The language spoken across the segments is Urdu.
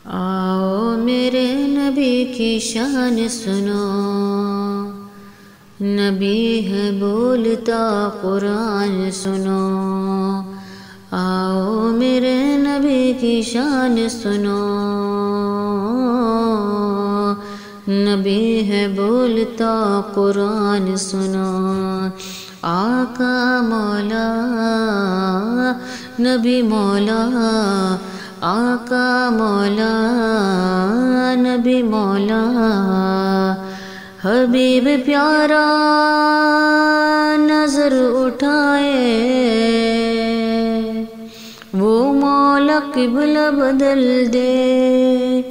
آؤ میرے نبی کی شان سنو، نبی ہے بولتا قرآن سنو۔ آؤ میرے نبی کی شان سنو، نبی ہے بولتا قرآن سنو۔ آقا مولا نبی مولا، آقا مولا نبی مولا، حبیب پیارا نظر اٹھائے، وہ مولا قبلہ بدل دے۔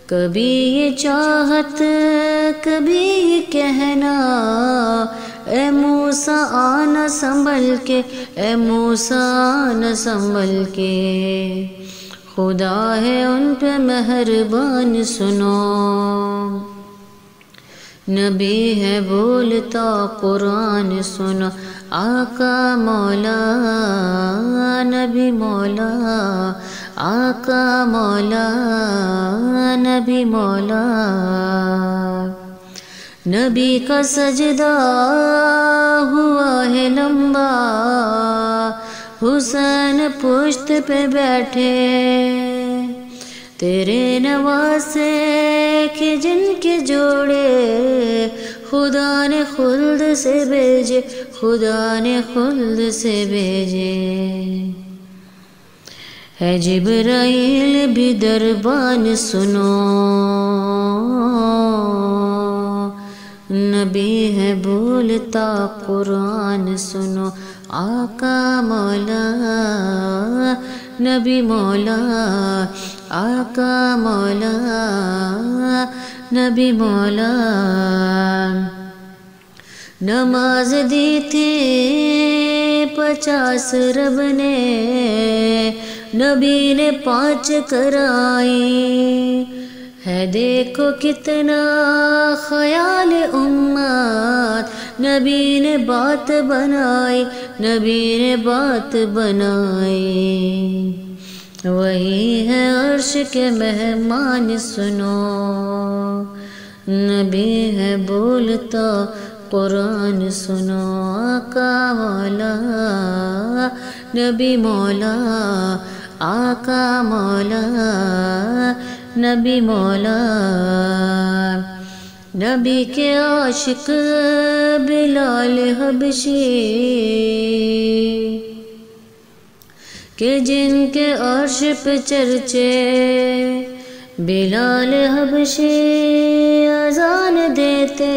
کبھی یہ چاہت کبھی یہ کہنا، اے موسیٰ آنا سنبھل کے، اے موسیٰ آنا سنبھل کے، خدا ہے ان پہ مہربان سنو۔ نبی ہے بولتا قرآن سنو، آقا مولا نبی مولا، آقا مولا نبی مولا۔ نبی کا سجدہ ہوا ہے لمبا، حسین پشت پہ بیٹھے، تیرے نواسے کہ جن کے جوڑے خدا نے خلد سے بھیجے، خدا نے خلد سے بھیجے۔ ہے جبرائیل بھی دربان سنو، نبی ہے بولتا قرآن سنو۔ آقا مولا نبی مولا، آقا مولا نبی مولا۔ نماز دی تھی 50 رب نے، نبی نے 5 کرائی، ہے دیکھو کتنا خیال امت، نبی نے بات بنائی، نبی نے بات بنائی۔ وہی ہے عرش کے مہمان سنو، نبی ہے بولتا قرآن سنو۔ آقا مولا نبی مولا، آقا مولا نبی مولا۔ نبی کے عاشق بلال حبشی، کہ جن کے عرش پہ چرچے، بلال حبشی اذان دیتے،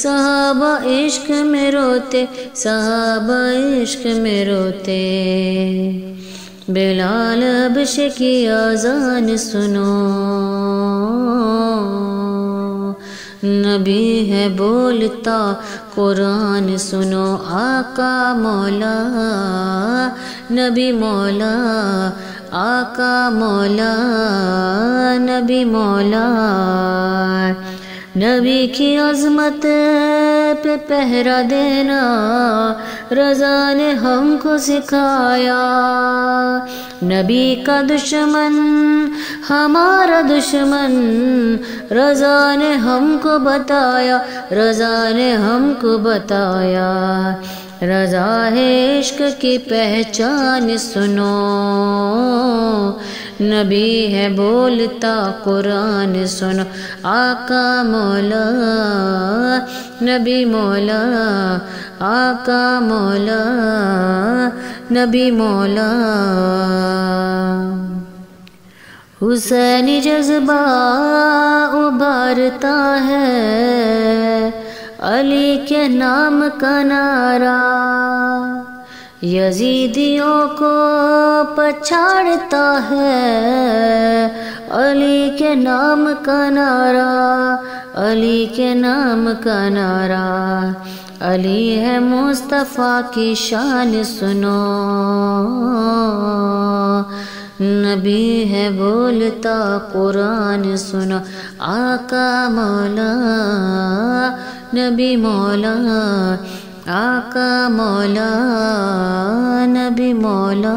صحابہ عشق میں روتے، صحابہ عشق میں روتے۔ بلال حبشی کی اذان سنو، نبی ہے بولتا قرآن سنو۔ آقا مولا نبی مولا، آقا مولا نبی مولا۔ نبی کی عظمت پہ پہرا دینا رضا نے ہم کو سکھایا، نبی کا دشمن ہمارا دشمن رضا نے ہم کو بتایا، رضا نے ہم کو بتایا۔ رضا ہے عشق کی پہچان سنو، نبی ہے بولتا قرآن سنو۔ آقا مولا نبی مولا، آقا مولا نبی مولا۔ حسینی جذبہ ابھارتا ہے، علی کے نام کا نعرہ یزیدیوں کو پچھاڑتا ہے، علی کے نام کا نعرہ، علی کے نام کا نعرہ۔ علی ہے مصطفیٰ کی شان سنو، نبی ہے بولتا قرآن سنو۔ آقا مولا نبی مولا، آقا مولا نبی مولا۔